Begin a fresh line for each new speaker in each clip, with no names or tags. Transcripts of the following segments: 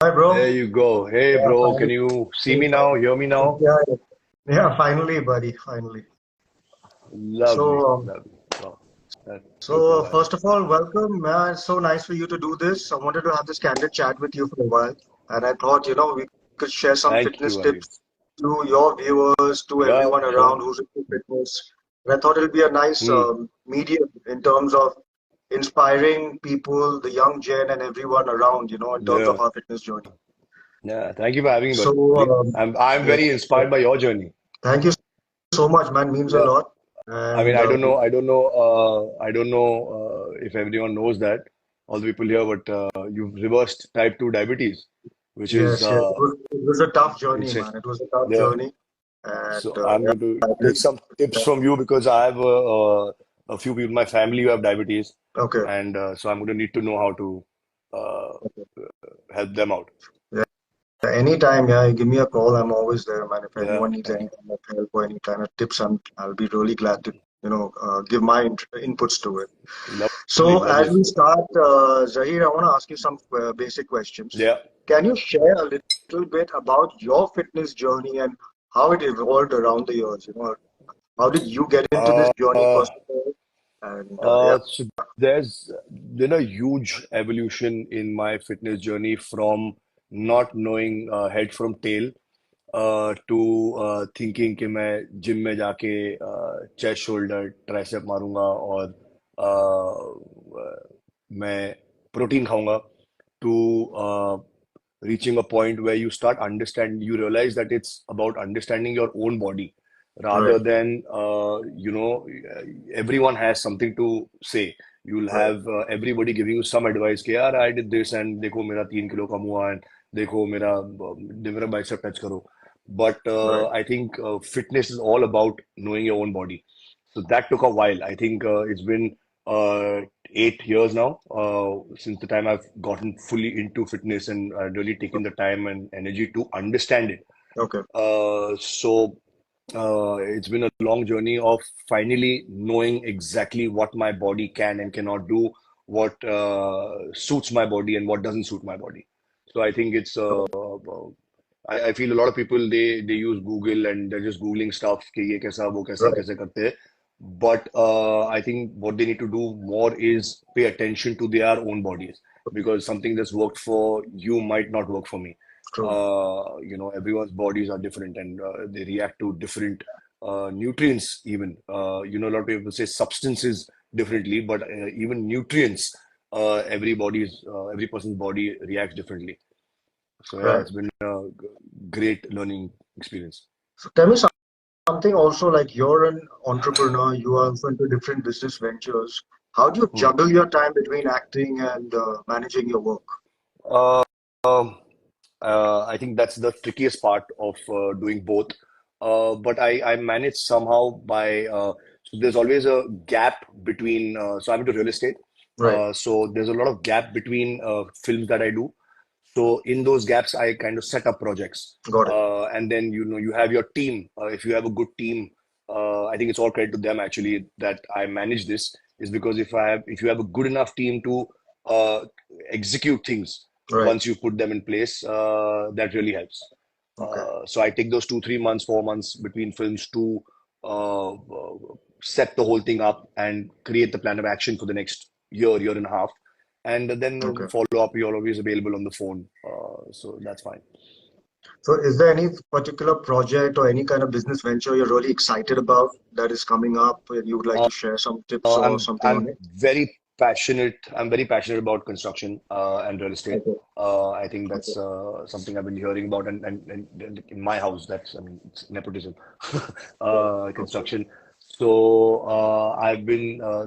Hi,
There
bro.
you go. Hey,
Yeah,
bro, can
finally.
you see me now? Hear me now?
Yeah, yeah, finally, buddy, finally. So,
Lovely,
um,
lovely. Wow, that took a
so
while.
first of all, welcome, man. It's so nice for you to do this. I wanted to have this candid chat with you for a while, and I thought, we could share some
Thank
fitness
you, buddy.
tips to your viewers, to
Yeah,
everyone
sure.
around who's into fitness. And I thought it'll be a nice
Hmm.
medium in terms of inspiring people, the young gen, and everyone around, in terms
Yeah,
of our fitness journey.
yeah. Thank you for having me,
So,
buddy. I'm
yeah,
very
yeah.
inspired by your journey.
Thank you so much, man. Means a
Yeah.
lot.
I mean,
And
I don't know if everyone knows that, all the people here, but you've reversed type 2 diabetes, which is
yes, yes, it was a tough journey,
insane.
man. It was a tough
Yeah.
journey, and
So I'm going to
yeah, I
take
did.
some tips
Yeah.
from you because I have a few people in my family who have diabetes,
Okay.
and so I'm going to need to know how to uh,
Okay.
help them out.
Yeah. Anytime, yeah, you give me a call. I'm always there, man. If
Yeah,
anyone needs any kind of help or any kind of tips, I'll be really glad to, give my inputs to it.
lovely,
So, as
lovely.
we start, Zaheer, I want to ask you some basic questions.
Yeah.
Can you share a little bit about your fitness journey and how it evolved around the years? How did you get into this
Uh,
journey,
uh,
first of all? And yeah,
so there's been a huge evolution in my fitness journey from not knowing head from tail to thinking कि मैं gym में जाके chest shoulder tricep मारूंगा और मैं protein खाऊंगा to reaching a point where you start understand you realize that it's about understanding your own body
right,
rather than everyone has something to say. You'll
right,
have everybody giving you some advice कि यार I did this and देखो मेरा 3 kilo कम हुआ and देखो मेरा bicep touch करो. But
right.
I think fitness is all about knowing your own body. So that took a while. I think it's been 8 years now since the time I've gotten fully into fitness and really taken the time and energy to understand it.
Okay,
It's been a long journey of finally knowing exactly what my body can and cannot do, what suits my body and what doesn't suit my body. So I think it's I feel a lot of people they use Google and they're just Googling stuff कि ये कैसा वो कैसा
right,
कैसे करते हैं. But I think what they need to do more is pay attention to their own bodies because something that's worked for you might not work for me.
true.
Everyone's bodies are different and they react to different nutrients even. A lot of people say substances differently, but even nutrients, every person's body reacts differently. So yeah,
Right.
it's been a great learning experience.
So tell me something also like you're an entrepreneur, you are also into different business ventures. How do you
Hmm.
juggle your time between acting and managing your work?
Uh, um, I think that's the trickiest part of doing both. But I manage somehow by so there's always a gap between. So I'm into real estate.
Right.
So there's a lot of gap between films that I do. So in those gaps, I kind of set up projects,
Got it.
and then you have your team. If you have a good team, I think it's all credit to them actually that I manage this. Is because if you have a good enough team to uh, execute things
Right.
once you put them in place, that really helps.
Okay.
So I take those 2, 3 months, 4 months between films to set the whole thing up and create the plan of action for the next year and a half. And then
Okay.
follow up, you're always available on the phone. So that's fine.
So is there any particular project or any kind of business venture you're really excited about that is coming up and you would like
Uh,
to share some tips or something on
I'm
it?
very passionate. I'm very passionate about construction and real estate.
Okay.
I think
Okay.
that's something I've been hearing about, and in my house, I mean, it's nepotism,
Right. Okay.
construction. So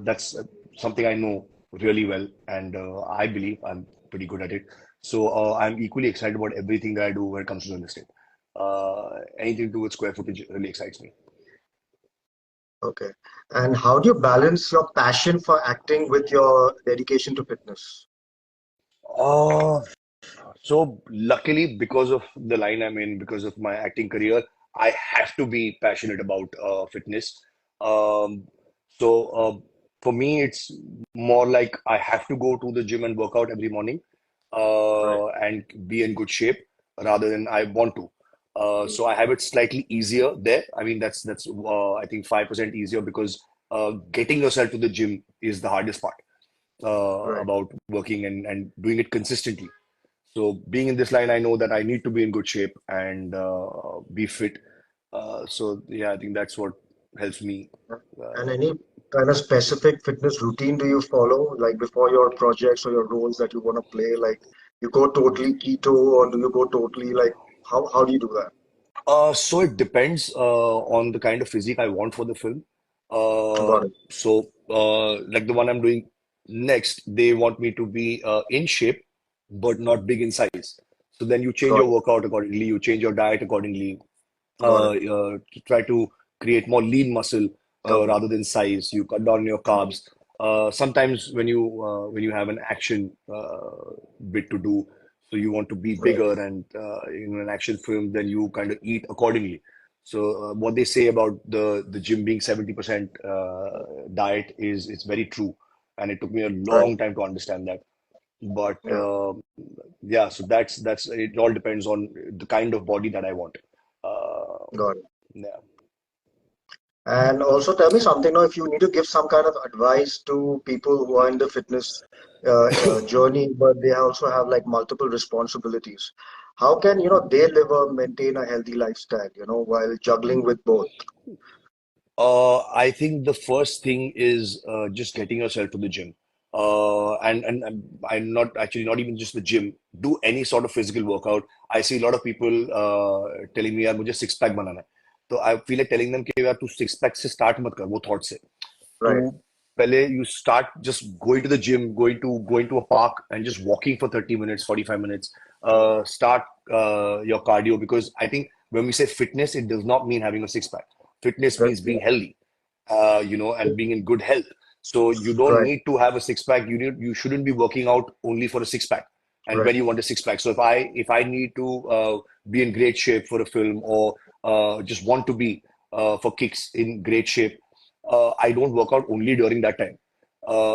that's something I know really well, and I believe I'm pretty good at it. So I'm equally excited about everything that I do when it comes to real estate. Anything to do with square footage really excites me.
Okay. And how do you balance your passion for acting with your dedication to fitness?
Uh, So luckily, because of the line I'm in, because of my acting career, I have to be passionate about fitness. Um, so for me, it's more like I have to go to the gym and work out every morning.
Right.
and be in good shape rather than I want to. So I have it slightly easier there. I mean, that's I think 5% easier because getting yourself to the gym is the hardest part
Right.
about working and doing it consistently. So being in this line, I know that I need to be in good shape and be fit. So yeah, I think that's what helps me.
And
Uh,
any kind of specific fitness routine do you follow, like before your projects or your roles that you want to play? Like you go totally keto, or do you go totally like how do you do that?
so it depends on the kind of physique I want for the film.
Got it.
Like the one I'm doing next, they want me to be in shape, but not big in size. So then you change
Got
your
it.
workout accordingly, you change your diet accordingly,
Got it.
to try to create more lean muscle
Got it.
rather than size. You cut down your carbs. Sometimes when you have an action bit to do, so you want to be
Right.
bigger and in an action film, then you kind of eat accordingly. So what they say about the gym being 70% diet is it's very true, and it took me a
Right.
long time to understand that. But
Yeah.
yeah, so that's it. All depends on the kind of body that I want.
Got it.
Yeah.
And also tell me something now, if you need to give some kind of advice to people who are in the fitness journey, but they also have like multiple responsibilities. How can, they live or maintain a healthy lifestyle, while juggling with both?
I think the first thing is just getting yourself to the gym. And I'm not actually not even just the gym. Do any sort of physical workout. I see a lot of people telling me यार मुझे six pack बनाना है. So I feel like telling them कि यार तू six pack से start मत कर वो thought से.
Right.
To पहले you start just going to the gym, going to a park and just walking for 30 minutes, 45 minutes. Start your cardio because I think when we say fitness, it does not mean having a six pack. Fitness
Right.
means
Yeah.
being healthy, and being in good health. So you don't
Right.
need to have a six pack. You shouldn't be working out only for a six pack. And
Right.
when you want a six pack, so if I need to be in great shape for a film or just want to be for kicks in great shape, I don't work out only during that time.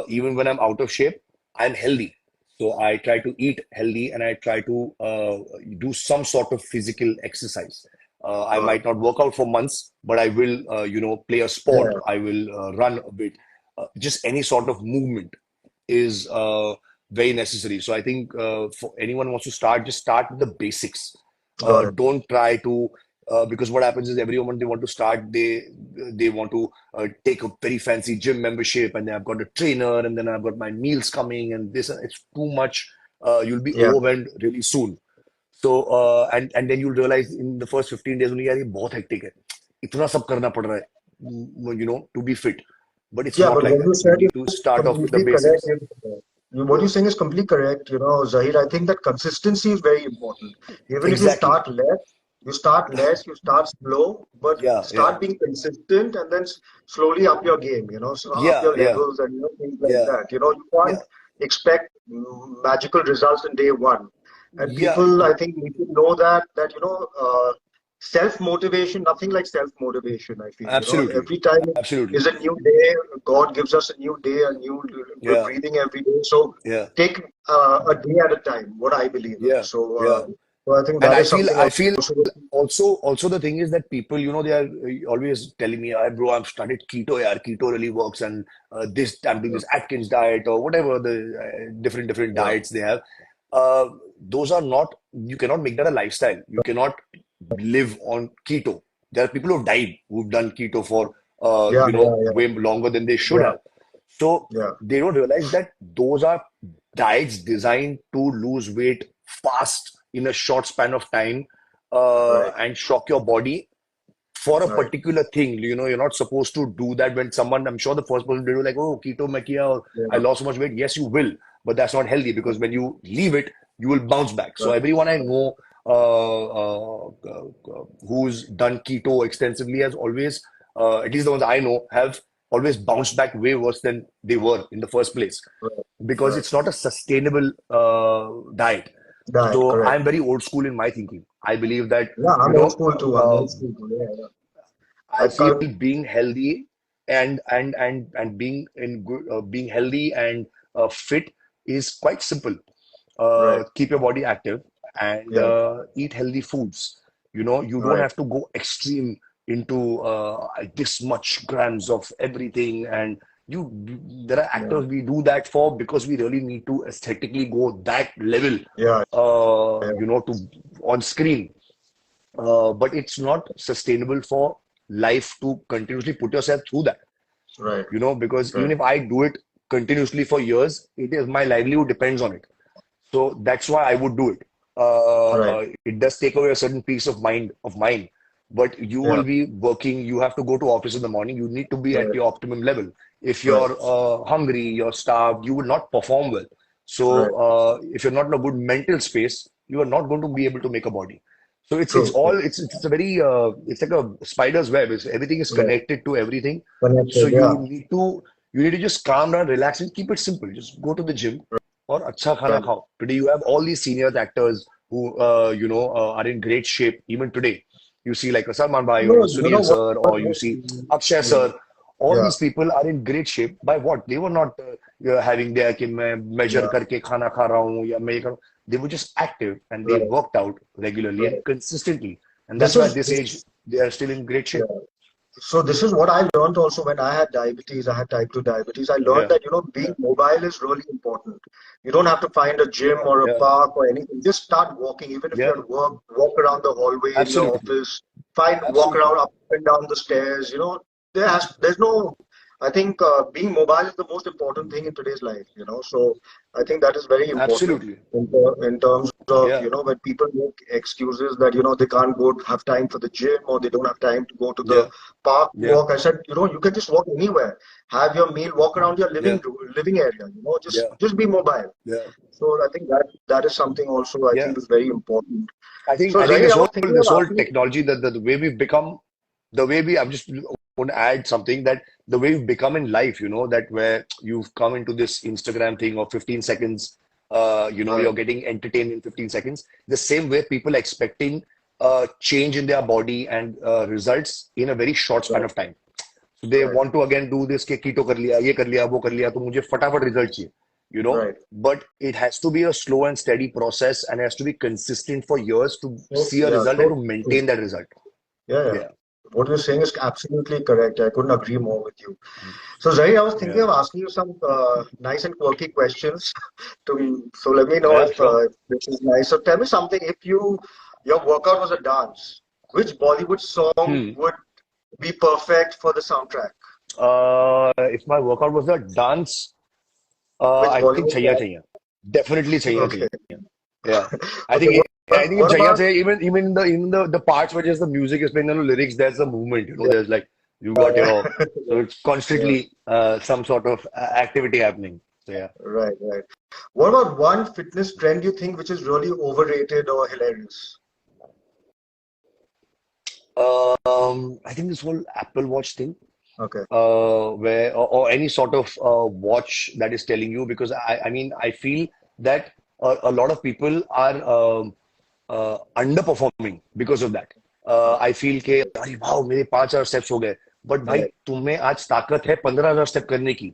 Even when I'm out of shape, I'm healthy. So I try to eat healthy and I try to do some sort of physical exercise. I
Got it.
might not work out for months, but I will, play a sport.
Yeah.
I will run a bit. Just any sort of movement is very necessary. So I think for anyone who wants to start, just start with the basics.
Got it.
Don't try to because what happens is everyone they want to start, they want to take a very fancy gym membership, and then I've got a trainer, and then I've got my meals coming, and this it's too much. You'll be
Yeah.
overwhelmed really soon. So and then you'll realize in the first 15 days only, यार ये बहुत hectic है. इतना सब करना पड़ रहा है, to be fit. But it's
Yeah,
not
but
like
what
that.
you
You
said
need to
is
start off with the
completely correct.
basics.
What you're saying is completely correct. Zahir, I think that consistency is very important. Even if
Exactly.
you start slow, but
Yeah, yeah,
start being consistent and then slowly up your game, so up
yeah,
your
yeah,
levels and, things like
yeah,
that. You can't
yeah,
expect magical results in day one. And
yeah.
people, I think, need to know that, self-motivation, nothing like self-motivation, I feel.
Absolutely,
Every time
absolutely.
is a new day. God gives us a new day, a new
Yeah,
breathing every day. So
yeah,
take a day at a time, what I believe in.
yeah, yeah.
So I think
And
that
I
is
feel,
something
I
also.
feel also the thing is that people, they are always telling me, "Ah, bro, I've started keto, yaar. Keto really works, and this I'm doing
Yeah,
this Atkins diet or whatever the different
yeah,
diets they have." Those are not. You cannot make that a lifestyle. You cannot live on keto. There are people who've died who've done keto for
yeah, yeah,
way longer than they should
yeah,
have. So
yeah,
they don't realize that those are diets designed to lose weight fast in a short span of time
right,
and shock your body for a
right,
particular thing. You're not supposed to do that when someone, I'm sure the first person to do like, oh, keto mein kiya or I
yeah,
lost so much weight. Yes, you will, but that's not healthy because when you leave it, you will bounce back. So
right,
everyone I know who's done keto extensively has always, at least the ones I know, have always bounced back way worse than they were in the first place
right,
because
right.
it's not a sustainable diet.
Diet,
So
correct.
I'm very old school in my thinking. I believe that,
Yeah, I'm
you
old
know,
school too. I'm old school too. Yeah, yeah.
I
I
feel
can't.
being healthy and being in good, being healthy and fit is quite simple.
Right.
keep your body active, and
Yeah.
eat healthy foods. You don't
Right.
have to go extreme into this much grams of everything. And you, there are
Yeah.
actors we do that for because we really need to aesthetically go that level,
Yeah. Yeah.
to on screen. But it's not sustainable for life to continuously put yourself through that,
Right.
because even
Right.
if I do it continuously for years, it is my livelihood depends on it. So that's why I would do it.
Right.
It does take away a certain peace of mind, but you
Yeah.
will be working. You have to go to office in the morning. You need to be at
Right.
your optimum level. If
Right.
you're hungry, you're starved, you will not perform well.
Right.
So if you're not in a good mental space, you are not going to be able to make a body. So it's
True.
all
True.
it's a very it's like a spider's web. Everything is
Right.
connected to everything. So
Connected. Yeah.
you need to just calm down, relax, and keep it simple. Just go to the gym और अच्छा खाना
Right.
खाओ. Today you have all these senior actors who are in great shape even today. You see like a Salman Bhai or
No,
a
you know
Sunil
what?
sir, or you see Akshay
Yeah.
sir. All
Yeah.
these people are in great shape by what? They were not having their कि मैं measure
Yeah.
करके खाना खा रहा हूँ या मैं ये करूँ. They were just active and they
Right.
worked out regularly and
Right.
consistently. And
This
that's why
is
at this
this.
age they are still in great shape.
Yeah. So this is what I learned also when I had diabetes. I had type 2 diabetes. I learned
Yeah,
that, being
yeah,
mobile is really important. You don't have to find a gym
yeah,
or a
yeah,
park or anything. Just start walking. Even if you're
yeah.
at work, walk around the hallway in your
Absolutely,
office. Walk
absolutely.
around up and down the stairs. There's no, I think being mobile is the most important thing in today's life. So I think that is very important
Absolutely.
in terms of,
Yeah,
when people make excuses that, they can't go have time for the gym or they don't have time to go to the
yeah,
park
yeah,
walk. I said, you can just walk anywhere, have your meal, walk around your living
yeah,
room, living area.
yeah,
Just be mobile.
yeah,
So I think that is something also I
yeah.
think is very important.
I
So
think
Zahir,
this
I
whole
was thinking
this
of
whole
asking you.
technology, the way we've become, the way we I'm just want to add something, that the way you've become in life, that where you've come into this Instagram thing of 15 seconds,
Right,
you're getting entertained in 15 seconds. The same way people are expecting change in their body and results in a very short span
right,
of time. So they
right,
want to again do this कि कीटो कर लिया, ये कर लिया, वो कर लिया, तो मुझे फटाफट रिजल्ट चाहिए, you know.
right.
But it has to be a slow and steady process, and it has to be consistent for years to
So
see a
yeah,
result and
so
to
true.
maintain that result.
Yeah, yeah.
Yeah.
What you're saying is absolutely correct. I couldn't agree more with you. So Zahir, I was thinking
Yeah.
of asking you some nice and quirky questions. So let me know
Yeah,
if,
sure.
if this is nice. So tell me something. If your workout was a dance, which Bollywood song
Hmm.
would be perfect for the soundtrack?
If my workout was a dance,
Which
I think
Bollywood
Chaiya
song?
Chaiya. Definitely Chaiya
Okay.
Chaiya. Yeah. I
Okay.
think I think in
What
Chaiya
about?
Chaiya, even the parts where just the music is playing, the lyrics, there's a movement,
Yeah,
there's like you got your, so
yeah,
it's
yeah.
constantly some sort of activity happening. So yeah.
Right, right. What about one fitness trend you think which is really overrated or hilarious?
I think this whole Apple Watch thing,
Okay.
where or any sort of watch that is telling you, because I mean I feel that a lot of people are underperforming because of that. I feel के अरे वाह मेरे 5,000 steps हो गए, but भाई
Right,
तुम्हें आज ताकत है 15,000 स्टेप करने की,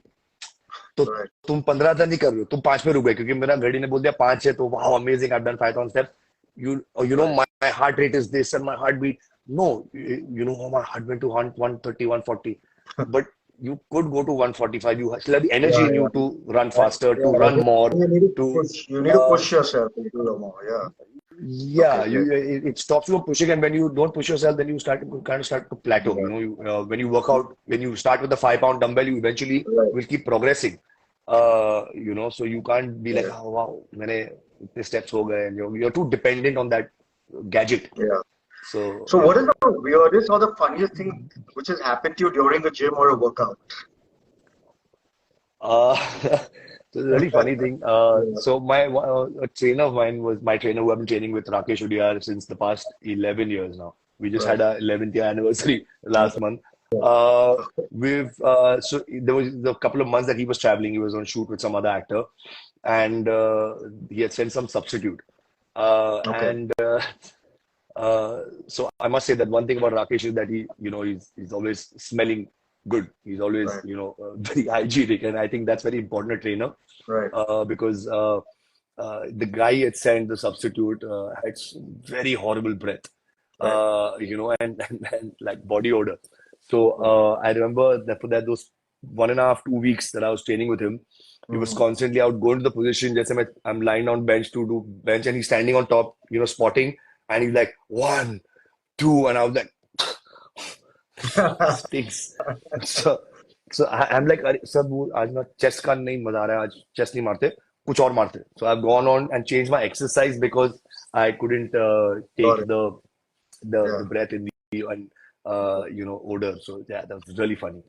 तो
right.
तुम 15,000 नहीं कर रहे हो, तुम 5 पे रुक गए क्योंकि मेरा घड़ी ने बोल दिया 5 है, तो वाह amazing I have done 5,000 steps. You know
Right.
my heart rate is this and my heartbeat. No, you know how my heart went to 130, 140, but you could go to 145. You still have the energy
Yeah,
in you
yeah.
to run
I,
faster,
yeah,
to
I
run
think
more,
you need to
to
push. You need to
uh,
push yourself a little more. Yeah. Okay,
yeah,
great.
it stops you from pushing, and when you don't push yourself, then you start to plateau.
Yeah.
When you work out, when you start with the 5 pound dumbbell, you eventually
Right.
will keep progressing. So you can't be like,
Right.
oh wow, मैंने इतने steps हो गए, and you're too dependent on that gadget.
Yeah.
So
So,
yeah.
what is the weirdest or the funniest thing which has happened to you during a gym or a workout?
Uh, so it's a really funny thing.
Yeah.
So a trainer of mine was my trainer who I've been training with, Rakesh Udiyar, since the past 11 years now. We just
Right.
had our 11th year anniversary last month.
Yeah.
So there was a couple of months that he was traveling. He was on shoot with some other actor, and he had sent some substitute.
Okay.
And So I must say that one thing about Rakesh is that he's always smelling good. He's always
Right.
very hygienic, and I think that's very important a trainer,
Right.
because the guy had sent, the substitute, had very horrible breath,
Right.
and like body odor. So I remember that for that those 1.5, 2 weeks that I was training with him, he was
Mm-hmm.
constantly, I would go into the position, just I'm lying on bench to do bench, and he's standing on top, spotting, and he's like, one, two, and I was like, stinks. So, I'm like, अरे sir वो आज ना chest का नहीं मजा आ रहा है आज chest नहीं मारते कुछ और मारते. So I've gone on and changed my exercise because I couldn't
Got
take
it.
the
Yeah.
breath in the and odor. So yeah, that was really funny.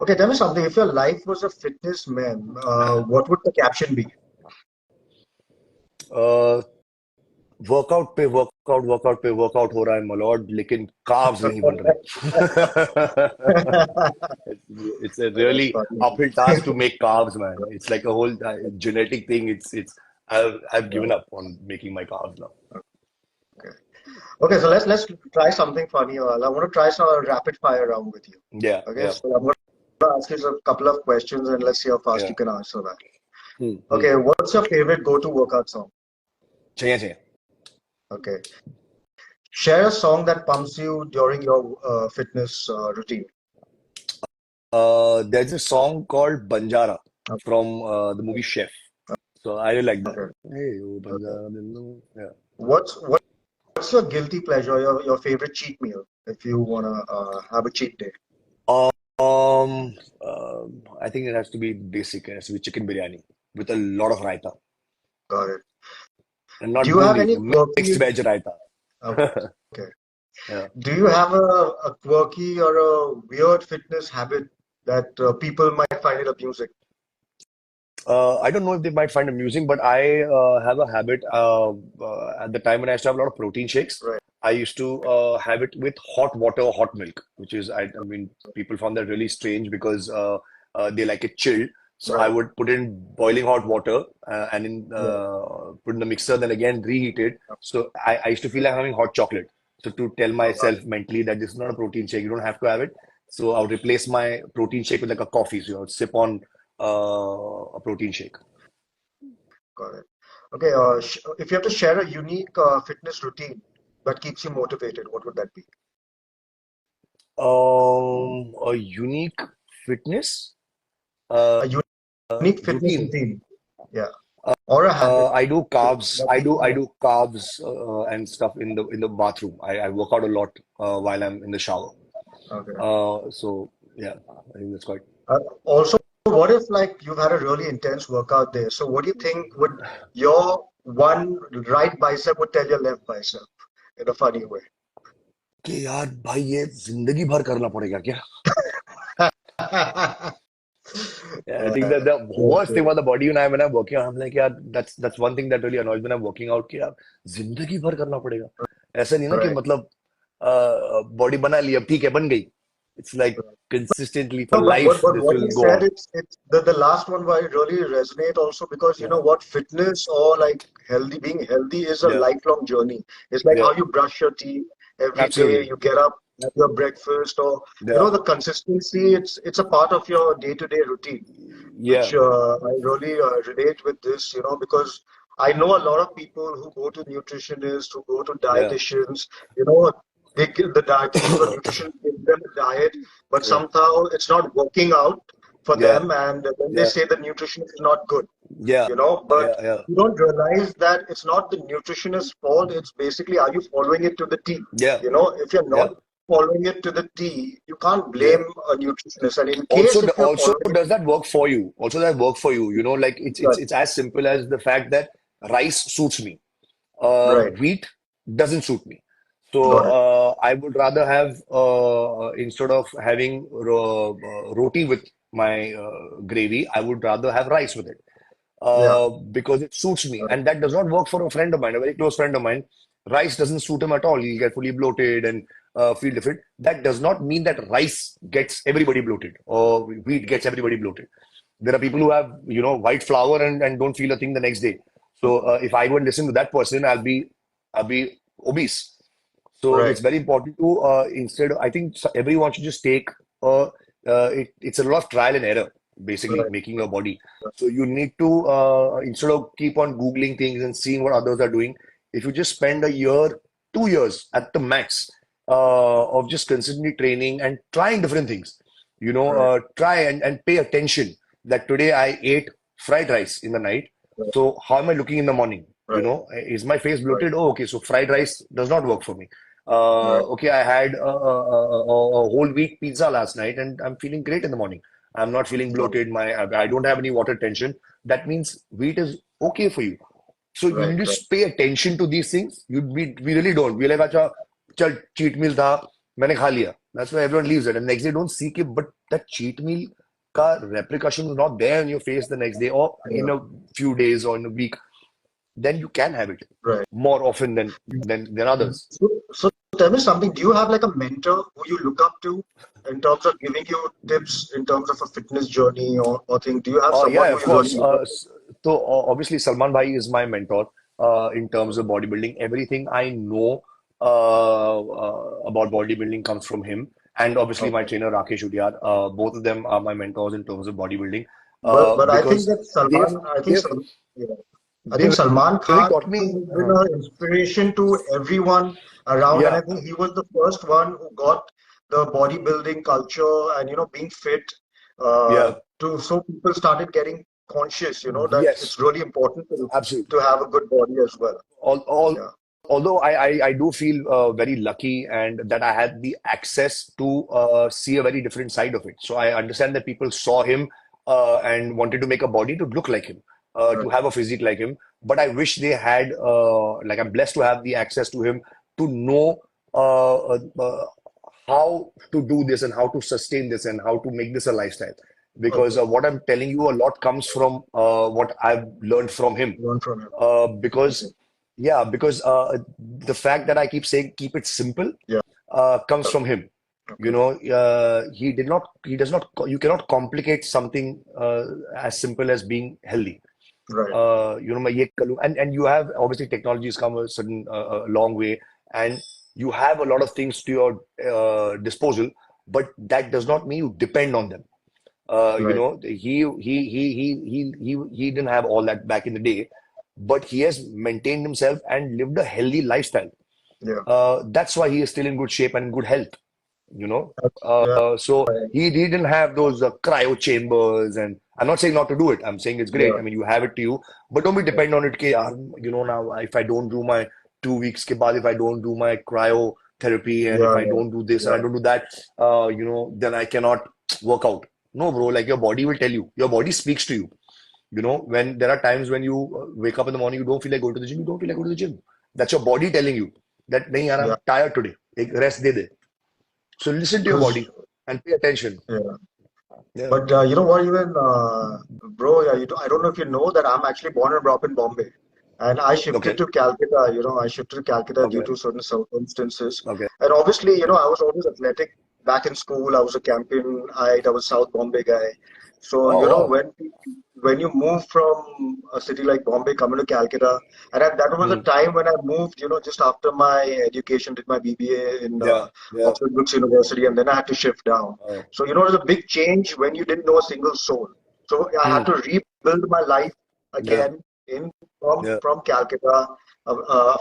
Okay, tell me something. If your life was a fitness man, what would the caption be?
Uh, workout पे workout पे workout हो रहा है मलॉर्ड लेकिन carbs नहीं बन रहे. It's a
That's
really
funny.
uphill task to make carbs, man. It's like a whole genetic thing. It's I've given
Right.
up on making my carbs now.
Okay. Okay, so let's try something funny. I want to try some rapid fire round with you.
Yeah,
Okay,
yeah,
so I'm going to ask you a couple of questions and let's see how fast
yeah.
you can answer that.
Hmm.
Okay, what's your favorite go-to workout song?
चाहिए चाहिए.
Okay, share a song that pumps you during your fitness routine.
There's a song called Banjara
Okay,
from the movie Chef. So I really like that.
okay,
Hey, oh,
okay.
Banjara, Dillo. Yeah.
What's your guilty pleasure, your favorite cheat meal if you wanna have a cheat day?
Um, I think it has to be basic. It has to be chicken biryani with a lot of raita,
Got it.
and
Do
not
you have
bundi,
any
mixed
quirky?
veg raita.
Okay.
Yeah.
Do you have a quirky or a weird fitness habit that people might find it amusing?
I don't know if they might find amusing, but I have a habit. At the time when I used to have a lot of protein shakes,
Right.
I used to have it with hot water or hot milk, which is, I mean, people found that really strange because they like it chilled. So I
Right.
would put in boiling hot water and
Yeah.
put in the mixer, then again reheat it. So I used to feel like having hot chocolate. So to tell
Oh, got
myself mentally that this is not a protein shake, you don't have to have it. So I would replace my protein shake with like a coffee. So I would sip on a protein shake.
got it. Okay. If you have to share a unique fitness routine that keeps you motivated, what would that be?
A unique fitness uh,
A unique fitness
routine.
routine. Yeah. Or a habit
I do carbs.
that
I do
keeps
I
you.
do carbs and stuff in the bathroom. I work out a lot while I'm in the shower.
Okay.
So yeah, I think that's quite.
Also, what if like you've had a really intense workout there? So what do you think would your one right bicep would tell your left bicep in a funny way?
कि यार भाई ये जिंदगी भर करना पड़ेगा क्या? Yeah, I think that the worst thing
Okay.
about the body when I'm working out, I'm like, yeah, that's one thing that really annoys me when I'm working out कि यार जिंदगी भर करना पड़ेगा. ऐसा नहीं ना कि
Right.
मतलब बॉडी बना ली अब ठीक है बन गई. It's like consistently for
No,
life
but
this
what
will
you
go
said,
on.
it's the last one why really resonate also because you
Yeah,
know what fitness or like being healthy is a
yeah,
lifelong journey. It's like
yeah,
how you brush your teeth every day,
absolutely.
you get up, have your breakfast, or you
Yeah,
know the consistency. It's a part of your day-to-day routine,
yeah,
which I really relate with this, you know, because I know a lot of people who go to nutritionists, who go to
yeah,
dietitians, you know, the dietitians or nutritionists give them a diet, but
yeah,
somehow it's not working out for
yeah,
them, and then they
yeah,
say the nutrition is not good,
yeah,
you know,
yeah,
but
yeah,
you don't realize that it's not the nutritionist's fault, it's basically are you following it to the T?
yeah,
You know, if you're not
yeah,
following it to the T, you can't
yeah.
blame a nutritionist. And in
Also,
case if you're
also
following it,
does that work for you? Also, that work for you? You know, like it's as simple as the fact that rice suits me.
right,
Wheat doesn't suit me. So
got it.
I would rather have instead of having roti with my gravy, I would rather have rice with it
Yeah,
because it suits me,
got it.
and that does not work for a friend of mine, a very close friend of mine. Rice doesn't suit him at all. He'll get fully bloated and feel different. That does not mean that rice gets everybody bloated or wheat gets everybody bloated. There are people who have white flour and don't feel a thing the next day. So if I go and listen to that person, I'll be obese. So
Right,
it's very important to instead. I think everyone should just take it's a lot of trial and error. basically
right,
making your body. So you need to, instead of keep on Googling things and seeing what others are doing, if you just spend a year, 2 years at the max, of just consistently training and trying different things,
right,
try and pay attention that today I ate fried rice in the night.
right,
So how am I looking in the morning?
right,
Is my face
right,
bloated? Oh, okay. So fried rice does not work for me.
right,
Okay, I had a whole wheat pizza last night and I'm feeling great in the morning. I'm not feeling bloated. I don't have any water tension. That means wheat is okay for you. So you
right,
need to
right,
just pay attention to these things. We really don't. We're like, अच्छा, चल cheat meal था, मैंने खा लिया. That's why everyone leaves it. And next day don't seek it. But that cheat meal का repercussion is not there in your face the next day or in
yeah,
a few days or in a week. Then you can have it
right.
more often than others.
So tell me something. Do you have like a mentor who you look up to in terms of giving you tips in terms of a fitness journey or thing? Do you have someone
Yeah,
who
of
you really
course.
look up
So obviously Salman Bhai is my mentor in terms of bodybuilding. Everything I know about bodybuilding comes from him, and
to?
obviously my
Okay.
trainer Rakesh Udiyar. Both of them are my mentors in terms of bodybuilding
But I think
because
that
they've
Salman, I think
they've
Sal- yeah. I think
they've
Salman
really
Khan
taught
has
me.
been an inspiration to everyone around, and
Yeah,
I think he was the first one who got the bodybuilding culture and being fit
yeah,
to so people started getting conscious, that
yes,
it's really important
absolutely.
to have a good body as well.
All
Yeah,
although I do feel very lucky and that I had the access to see a very different side of it. So I understand that people saw him and wanted to make a body to look like him, to
right,
have a physique like him. But I wish they had, like I'm blessed to have the access to him to know how to do this and how to sustain this and how to make this a lifestyle. Because
okay,
what I'm telling you, a lot comes from what I've learned from him.
learn from him. Okay,
Because yeah, because the fact that I keep saying keep it simple
yeah,
comes from him.
okay,
He does not, you cannot complicate something as simple as being healthy.
right,
मैं ये कर लूं. And you have obviously technologies come a certain long way, and you have a lot of things to your disposal, but that does not mean you depend on them.
right,
He didn't have all that back in the day, but he has maintained himself and lived a healthy lifestyle.
yeah,
That's why he is still in good shape and in good health, you know.
yeah,
So he didn't have those cryo chambers, and I'm not saying not to do it. I'm saying it's great.
yeah,
I mean, you have it to you, but don't be
yeah,
dependent on it. Ke, yaar, now if I don't do my 2 weeks ke baad, if I don't do my cryotherapy, and if
yeah,
I don't do this and I
yeah,
don't do that, then I cannot work out. No, bro. Like your body will tell you. Your body speaks to you. When there are times when you wake up in the morning, you don't feel like going to the gym. You don't feel like going to the gym. That's your body telling you that, nahi yaar,
yeah.
I'm tired today. Ek rest de de. So listen to your
Because
body and pay attention.
yeah.
Yeah.
But you know what, even bro, yeah, I don't know if you know that I'm actually born and brought up in Bombay, and I shifted
Okay.
to Calcutta. I shifted to Calcutta due
Okay.
to certain circumstances,
Okay.
and obviously, I was always athletic back in school. I was a champion. I was South Bombay guy. So
Oh, wow.
when you move from a city like Bombay coming to Calcutta, and that was a
Hmm.
time when I moved. Just after my education, did my BBA in
Yeah. Yeah.
Oxford Brookes University, and then I had to shift down.
Oh.
So, it was a big change when you didn't know a single soul. So I had
Hmm.
to rebuild my life
Yeah.
again in from
Yeah.
from Calcutta.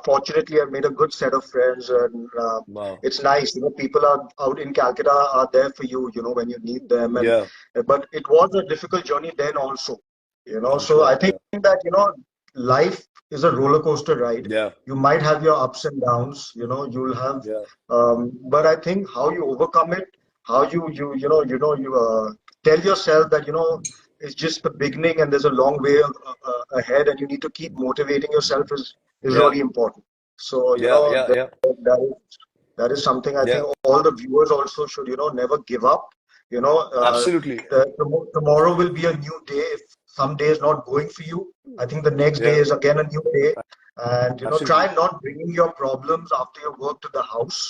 Fortunately, I made a good set of friends, and
Wow.
it's nice. People are out in Calcutta are there for you. When you need them, and
Yeah.
but it was a difficult journey then also.
I'm
So I
sure.
think
Yeah.
that life is a roller coaster ride.
Yeah.
You might have your ups and downs. You'll have,
Yeah.
but I think how you overcome it, how you tell yourself that it's just the beginning and there's a long way ahead, and you need to keep motivating yourself is
Yeah.
really important. So
Yeah. Yeah. Yeah.
that is something I
Yeah.
think all the viewers also should never give up. You know,
Absolutely.
tomorrow will be a new day. If some day is not going for you, I think the next day
Yeah.
is again a new day. And
Absolutely.
try not bringing your problems after your work to the house.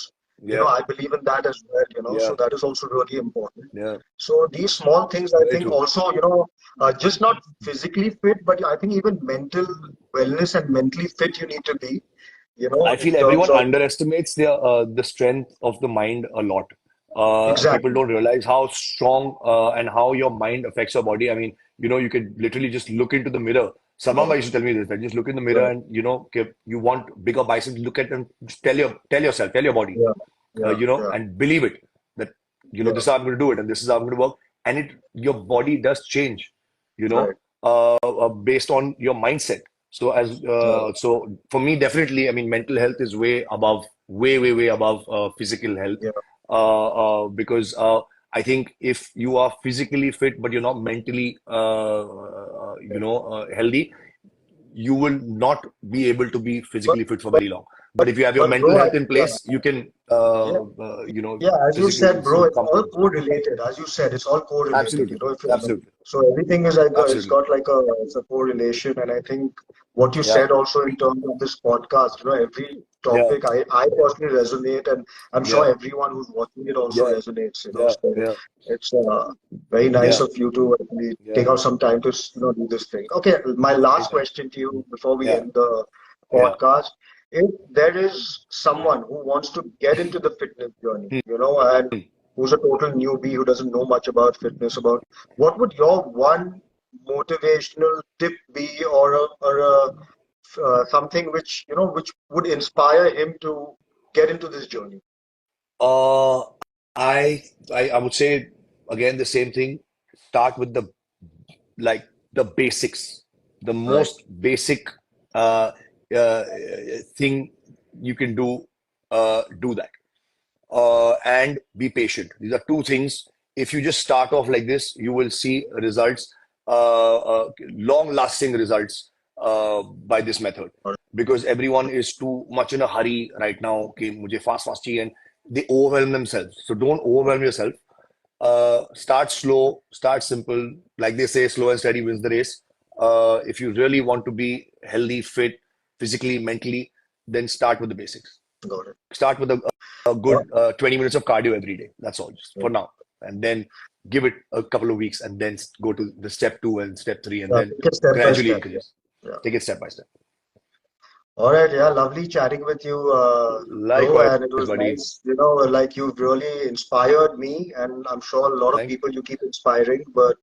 Yeah.
I believe in that as well. So
Yeah.
that is also really important.
Yeah.
So these small things, I
Very
think,
true.
also just not physically fit, but I think even mental wellness and mentally fit you need to be.
I
In
feel
terms
everyone
of
underestimates the strength of the mind a lot. People
Exactly.
don't realize how strong and how your mind affects your body. I mean, you could literally just look into the mirror.
Yeah.
Someone used to tell me this, that just look in the mirror
Right.
and, you want bigger biceps, look at them, just tell yourself, tell your body,
Yeah. Yeah. Yeah.
and believe it that,
Yeah.
this is how I'm going to do it and this is how I'm going to work. And your body does change, you
Right.
know, based on your mindset.
Right.
So for me, definitely, I mean, mental health is way above, way, way, way above physical health,
Yeah.
because I think if you are physically fit but you're not mentally, healthy, you will not be able to be
But
physically fit for
but
very long. But if you have your
but
mental
bro,
health in
yeah.
place, you can,
Yeah. As you
physically
said, bro, it's
come
all
forward.
correlated. As you said, it's all correlated.
Absolutely,
If you,
absolutely,
so everything is like it's
absolutely.
got like it's a correlation. And I think what you
Yeah,
said also in terms of this podcast, every
yeah,
topic I personally resonate, and I'm sure
yeah,
everyone who's watching it also
yeah,
resonates.
yeah,
So
yeah,
it's very nice
yeah,
of you to actually take
yeah.
out some time to do this thing. Okay, my last
Anytime.
question to you before we
Yeah,
end the
yeah.
podcast. If there is someone who wants to get into the fitness journey, and
Hmm.
who's a total newbie who doesn't know much about fitness, about what would your one motivational tip be, or something which would inspire him to get into this journey?
Uh, I, I would say again the same thing. Start with like the basics, the
Right.
most basic uh, uh, thing you can do. Do that, and be patient. These are two things. If you just start off like this, you will see results, long-lasting results, by this method.
Or-
Because everyone is too much in a hurry right now. Okay, मुझे fast, fast चाहिए, and they overwhelm themselves. So don't overwhelm yourself. Start slow, start simple. Like they say, slow and steady wins the race. If you really want to be healthy, fit, physically, mentally, then start with the basics.
Got it.
Start with a
Yeah.
good 20 minutes of cardio every day. That's all, just for now. And then give it a couple of weeks and then go to the step two and step three and
Yeah.
then
Take it step by
gradually
step. Yeah.
increase.
Yeah.
Take it step by step.
All right, yeah, lovely chatting with you, bro,
Likewise,
and it was
buddy.
nice. Like you've really inspired me, and I'm sure a lot of
Thank,
people you keep inspiring. But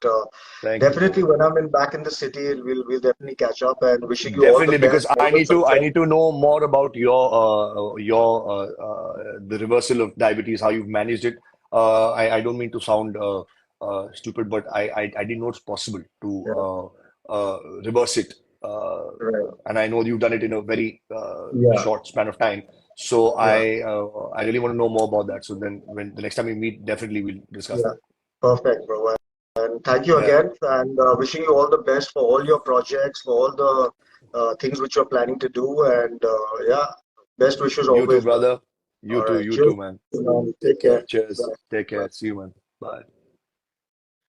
thank you so
definitely,
much.
when I'm back in the city, we'll definitely catch up. And wishing you all the
Definitely, because
best, all the
I
success.
need to know more about the reversal of diabetes, how you've managed it. I don't mean to sound stupid, but I didn't know it's possible to
Yeah,
reverse it. Uh,
right.
and I know you've done it in a very
Yeah,
short span of time. So
yeah,
I really want to know more about that. So then when the next time we meet, definitely we'll discuss
yeah.
that.
Perfect, bro. And thank you
Yeah.
again, and wishing you all the best for all your projects, for all the things which you're planning to do. And yeah, best wishes
You too,
always, bro.
brother.
All right.
You
Cheers,
too, man.
man.
Take
Take
care.
care.
Cheers.
Bye.
Take
Bye.
care. See you, man. Bye.